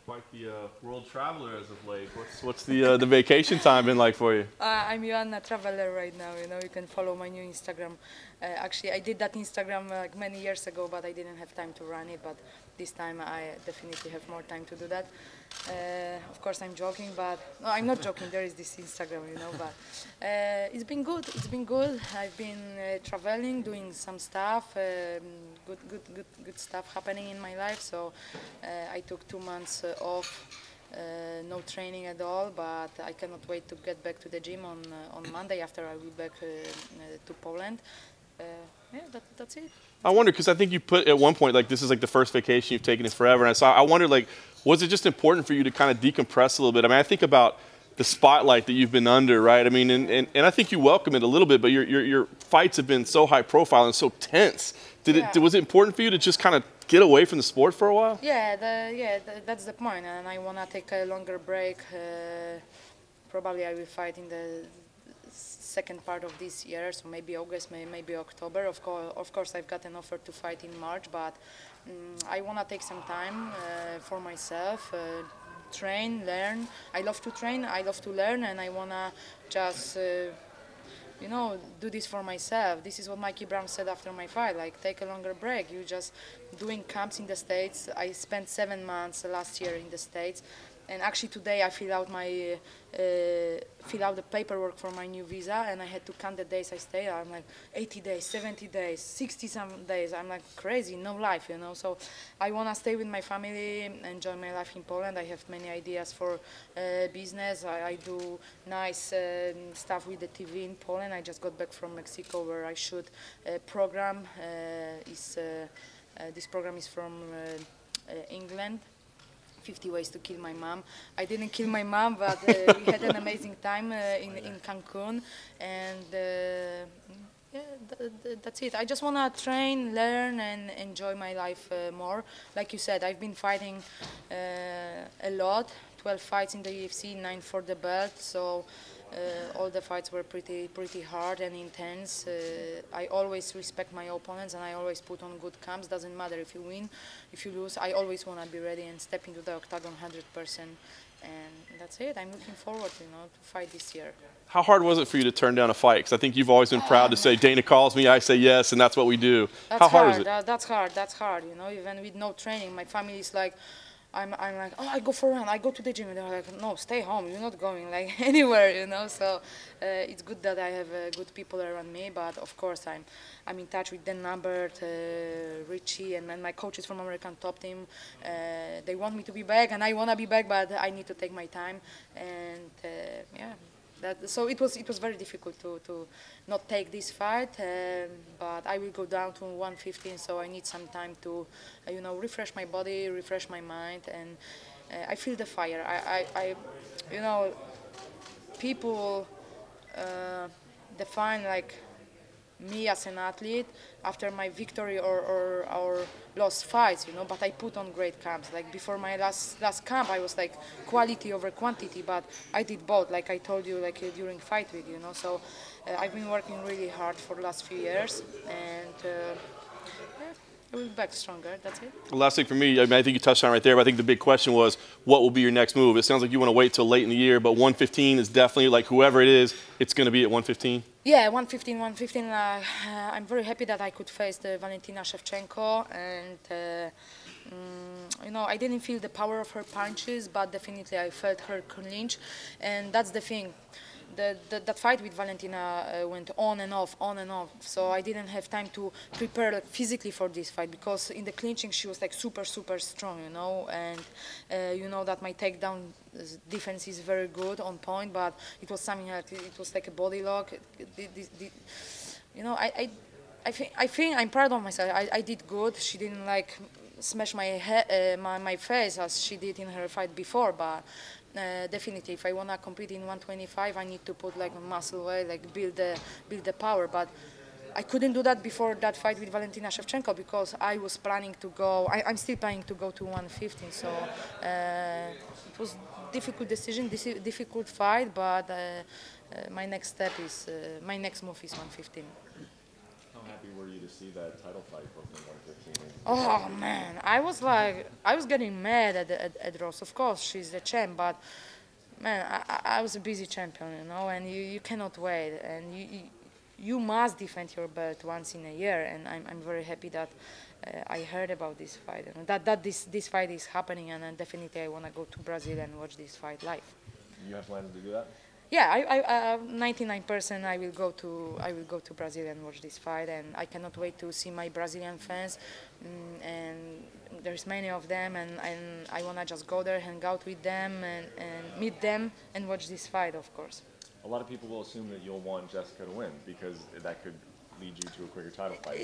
Quite the world traveler as of late. What's the vacation time been like for you? I'm Joanna Traveler right now. You know, you can follow my new Instagram. Actually, I did that Instagram like many years ago, but I didn't have time to run it. But this time, I definitely have more time to do that. Of course, I'm joking, but no, I'm not joking. There is this Instagram, you know. But it's been good. It's been good. I've been traveling, doing some stuff. Good stuff happening in my life. So I took 2 months off. No training at all, but I cannot wait to get back to the gym on Monday after I will be back to Poland. Yeah, that's it. I wonder, because I think you put at one point, like, this is like the first vacation you've taken in forever. And so I wondered, like, was it just important for you to kind of decompress a little bit? I mean, I think about the spotlight that you've been under, right? I mean, and I think you welcome it a little bit, but your fights have been so high profile and so tense. Was it important for you to just kind of get away from the sport for a while? Yeah, that's the point, and I want to take a longer break. Probably I will fight in the second part of this year, so maybe August, maybe October. Of course, I've got an offer to fight in March, but I want to take some time for myself, train, learn. I love to train, I love to learn, and I want to just you know, do this for myself. This is what Mikey Brown said after my fight, like, take a longer break. You just doing camps in the States. I spent 7 months last year in the States, and actually today I fill out the paperwork for my new visa, and I had to count the days I stayed. I'm like 80 days, 70 days, 60-some days. I'm like crazy, no life, you know. So I want to stay with my family, enjoy my life in Poland. I have many ideas for business. I do nice stuff with the TV in Poland. I just got back from Mexico where I shoot a program. This program is from England. 50 Ways to Kill My Mom. I didn't kill my mom, but we had an amazing time in Cancun, and yeah, that's it. I just want to train, learn, and enjoy my life more. Like you said, I've been fighting a lot, 12 fights in the UFC, 9 for the belt, so all the fights were pretty hard and intense. I always respect my opponents, and I always put on good camps. Doesn't matter if you win, if you lose. I always want to be ready and step into the octagon 100%. And that's it. I'm looking forward, you know, to fight this year. How hard was it for you to turn down a fight? Because I think you've always been proud to say, Dana calls me, I say yes, and that's what we do. How hard was it? That's hard. That's hard. You know, even with no training, my family is like, I'm like, oh, I go for a run, I go to the gym. And they're like, no, stay home, you're not going like anywhere, you know. So it's good that I have good people around me, but of course I'm in touch with Dan Lambert, Richie, and my coaches from American Top Team. They want me to be back, and I want to be back, but I need to take my time. And yeah. So it was very difficult to not take this fight, but I will go down to 115. So I need some time to, you know, refresh my body, refresh my mind, and I feel the fire. You know, people define like me as an athlete after my victory or lost fights, you know, but I put on great camps. Like before my last camp, I was like quality over quantity, but I did both, like I told you, like during fight week, you know. So I've been working really hard for the last few years, and yeah, I will be back stronger. That's it. The last thing for me, I mean, I think you touched on it right there, but I think the big question was, what will be your next move? It sounds like you want to wait till late in the year, but 115 is definitely, like, whoever it is, it's going to be at 115? Yeah, 115. I'm very happy that I could face the Valentina Shevchenko, and you know, I didn't feel the power of her punches, but definitely I felt her clinch, and that's the thing. That fight with Valentina went on and off, so I didn't have time to prepare like, physically for this fight, because in the clinching she was like super strong, you know, and you know that my takedown defense is very good, on point, but it was something like, it was like a body lock. You know, I think I'm proud of myself. I did good. She didn't like smash my head, my face as she did in her fight before, but definitely, if I wanna compete in 125, I need to put like muscle weight, like build the power. But I couldn't do that before that fight with Valentina Shevchenko, because I was planning to go. I'm still planning to go to 115. So it was difficult decision, difficult fight. But my next step is my next move is 115. How happy were you to see that title fight both in 115? Oh man, I was getting mad at Rose. Of course, she's the champ, but man, I was a busy champion, you know, and you cannot wait, and you must defend your belt once in a year, and I'm very happy that I heard about this fight, and that this fight is happening, and then definitely I want to go to Brazil and watch this fight live. You have plans to do that? Yeah, I 99% I will go to Brazil and watch this fight, and I cannot wait to see my Brazilian fans, and there's many of them, and I wanna just go there, hang out with them, and meet them, and watch this fight, of course. A lot of people will assume that you'll want Jessica to win because that could lead you to a quicker title fight.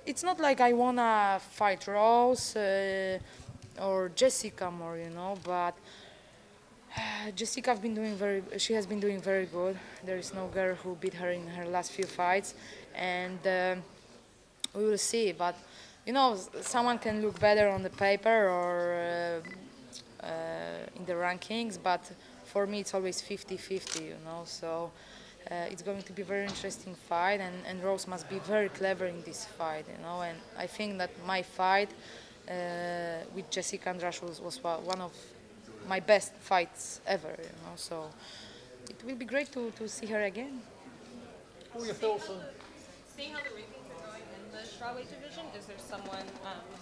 It's not like I wanna fight Rose or Jessica more, you know, but. Jessica she has been doing very good. There is no girl who beat her in her last few fights, and we will see. But you know, someone can look better on the paper or in the rankings, but for me it's always 50-50, you know. So it's going to be a very interesting fight, and Rose must be very clever in this fight, you know. And I think that my fight with Jessica Andrade was one of my best fights ever, you know, so it will be great to see her again. What are your thoughts on seeing how the rankings are going in the strawweight division? Is there someone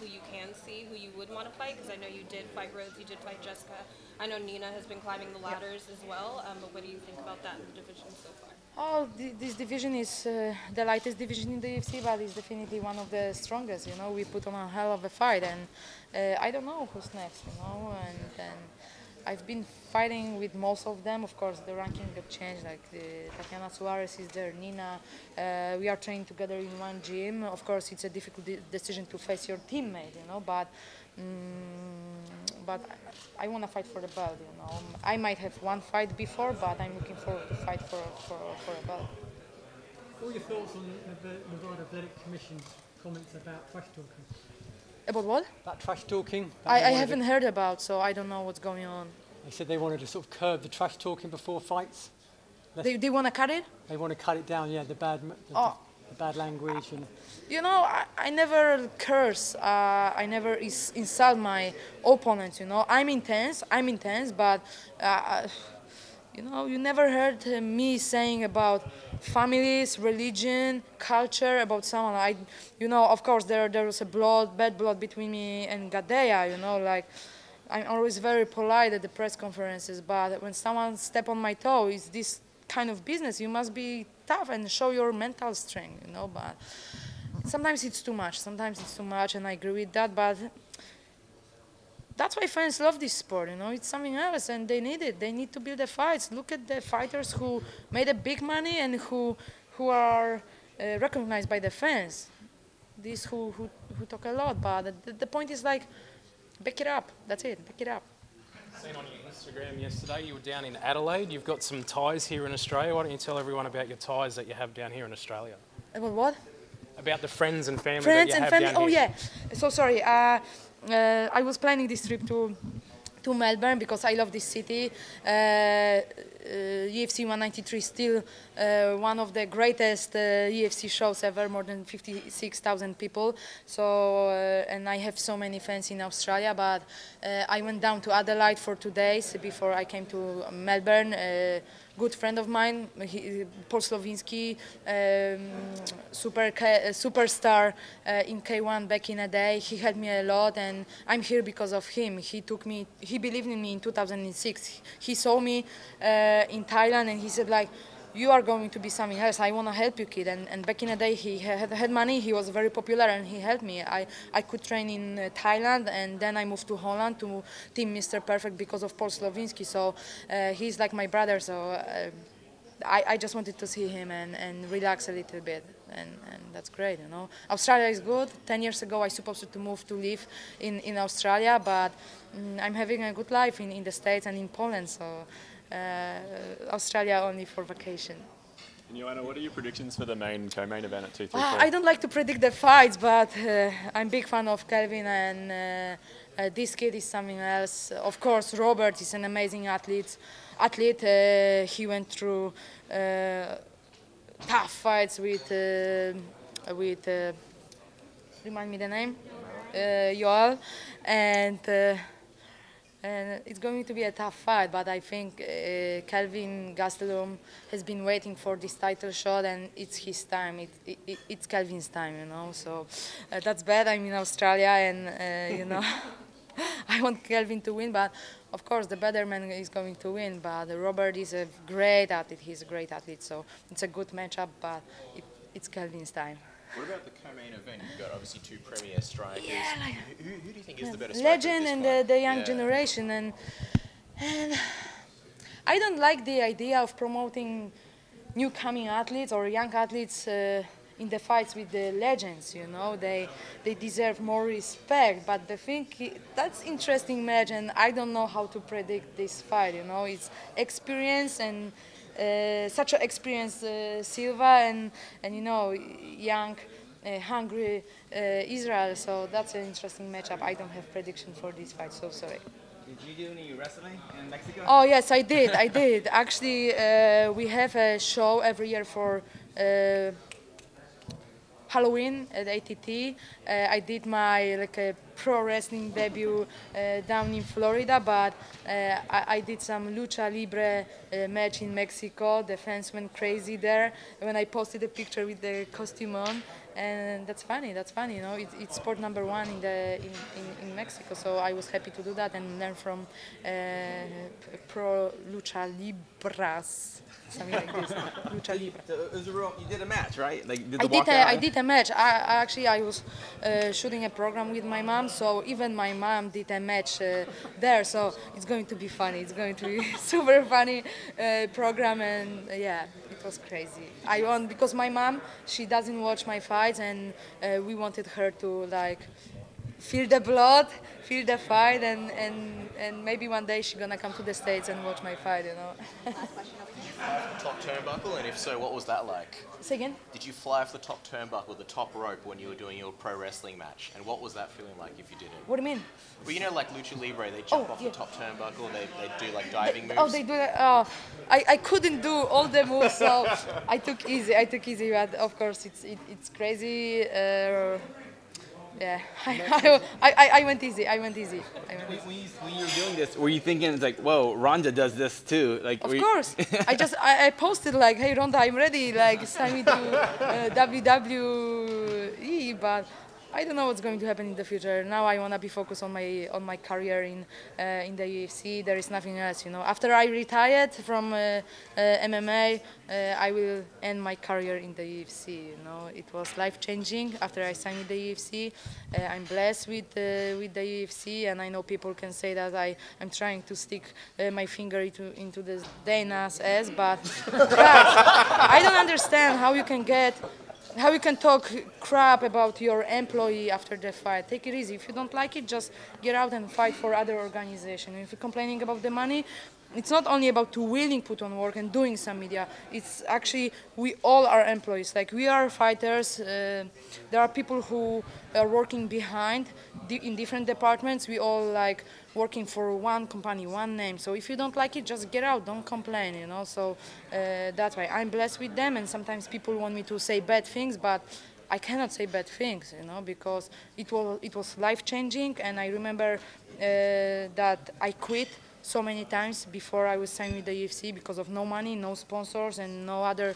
who you can see who you would want to fight? Because I know you did fight Rhodes, you did fight Jessica. I know Nina has been climbing the ladders as well, but what do you think about that in the division so far? Oh, this division is the lightest division in the UFC, but it's definitely one of the strongest, you know. We put on a hell of a fight, and I don't know who's next, you know, and I've been fighting with most of them. Of course, the ranking got changed, like Tatiana Suarez is there, Nina. We are training together in one gym. Of course, it's a difficult decision to face your teammate, you know, but I want to fight for the belt, you know. I might have one fight before, but I'm looking forward to fight for a belt. What are your thoughts on the Nevada Athletic Commission's comments about trash talking? About what? About trash talking. I haven't heard about, so I don't know what's going on. They said they wanted to sort of curb the trash talking before fights. They want to cut it? They want to cut it down, yeah, the bad language. And you know, I never curse. I never insult my opponents, you know. I'm intense, but, you know, you never heard me saying about families, religion, culture, about someone. You know, of course, there was bad blood between me and Gadea, you know, like, I'm always very polite at the press conferences, but when someone step on my toe, it's this kind of business. You must be tough and show your mental strength, you know, but sometimes it's too much, and I agree with that, but that's why fans love this sport, you know. It's something else, and they need it. They need to build the fights. Look at the fighters who made a big money and who are recognized by the fans. These who talk a lot, but the point is, like, back it up. That's it. Back it up. Seen on your Instagram yesterday, you were down in Adelaide. You've got some ties here in Australia. Why don't you tell everyone about your ties that you have down here in Australia? About what? About the friends and family that you have down here. Oh yeah. So sorry. I was planning this trip to Melbourne because I love this city. UFC 193 is still one of the greatest UFC shows ever, more than 56,000 people. So, and I have so many fans in Australia, but I went down to Adelaide for 2 days before I came to Melbourne. Good friend of mine, Paul Slovinsky, superstar in K1 back in a day. He helped me a lot, and I'm here because of him. He believed in me in 2006. He saw me in Thailand, and he said, like, you are going to be something else. I want to help you, kid. And back in the day, he had money. He was very popular, and he helped me. I could train in Thailand, and then I moved to Holland to Team Mr. Perfect because of Paul Slovinsky. So he's like my brother. So I just wanted to see him and relax a little bit, and that's great, you know. Australia is good. 10 years ago, I supposed to move to live in Australia, but I'm having a good life in the States and in Poland. So. Australia only for vacation. And Joanna, what are your predictions for the co-main event at 234? I don't like to predict the fights, but I'm a big fan of Kelvin, and this kid is something else. Of course, Robert is an amazing athlete. He went through tough fights with remind me the name? Yoel, and it's going to be a tough fight. But I think Kelvin Gastelum has been waiting for this title shot, and it's his time. It's Kelvin's time, you know. So that's bad. I'm in Australia, and you know. I want Kelvin to win, but of course the better man is going to win. But Robert is a great athlete. He's a great athlete, so it's a good matchup. But it's Kelvin's time. What about the co-main event? You've got obviously two premier strikers. Yeah, like, who do you think is the better striker? Legend and the young generation, and I don't like the idea of promoting new coming athletes or young athletes in the fights with the legends. You know, they deserve more respect. But the thing, that's interesting match, and I don't know how to predict this fight. You know, it's experience and such an experienced Silva and you know, young, hungry Israel. So that's an interesting matchup. I don't have prediction for this fight. So sorry. Did you do any wrestling in Mexico? Oh yes, I did. I did. Actually, we have a show every year for Halloween at ATT. I did my pro wrestling debut down in Florida, but I did some lucha libre match in Mexico. The fans went crazy there when I posted a picture with the costume on, and that's funny. That's funny, you know. It's sport number one in Mexico, so I was happy to do that and learn from pro lucha libras. Something like this, lucha libre. So it was you did a match, right? Like I did a match. I was shooting a program with my mom, so even my mom did a match there. So it's going to be funny. It's going to be super funny program, and yeah, it was crazy. I won because my mom, she doesn't watch my fights, and we wanted her to like feel the blood, feel the fight, and maybe one day she's gonna come to the States and watch my fight, you know. Top turnbuckle, and if so, what was that like? Say again? Did you fly off the top turnbuckle, the top rope, when you were doing your pro wrestling match? And what was that feeling like if you did it? What do you mean? Well, you know, like lucha libre, they jump off the top turnbuckle, they do like diving moves. Oh, they do that. Oh, I couldn't do all the moves, so I took easy. But of course, it's crazy. Yeah, I went easy. When you were doing this, were you thinking it's like, whoa, Ronda does this too? Like, of course. I posted like, hey Ronda, I'm ready. Like, sign me to WWE. But I don't know what's going to happen in the future. Now I wanna be focused on my career in the UFC. There is nothing else, you know. After I retired from MMA, I will end my career in the UFC. You know, it was life-changing after I signed with the UFC. I'm blessed with the UFC, and I know people can say that I'm trying to stick my finger into the Dana's ass, but guys, I don't understand how you can talk crap about your employee after the fight. Take it easy. If you don't like it, just get out and fight for other organizations. If you're complaining about the money, it's not only about willing put on work and doing some media. It's actually, we all are employees. Like, we are fighters. There are people who are working behind in different departments. We all like working for one company, one name. So if you don't like it, just get out. Don't complain, you know. So that's why I'm blessed with them. And sometimes people want me to say bad things, but I cannot say bad things, you know, because it was life-changing. And I remember that I quit so many times before I was signed with the UFC because of no money, no sponsors, and no other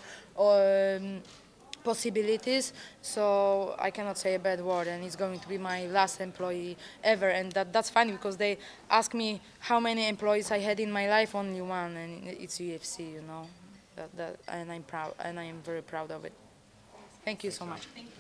possibilities. So I cannot say a bad word, and it's going to be my last employee ever. And that's funny because they ask me how many employees I had in my life. Only one, and it's UFC, you know. And I'm proud, and I am very proud of it. Thank you so much. Thank you.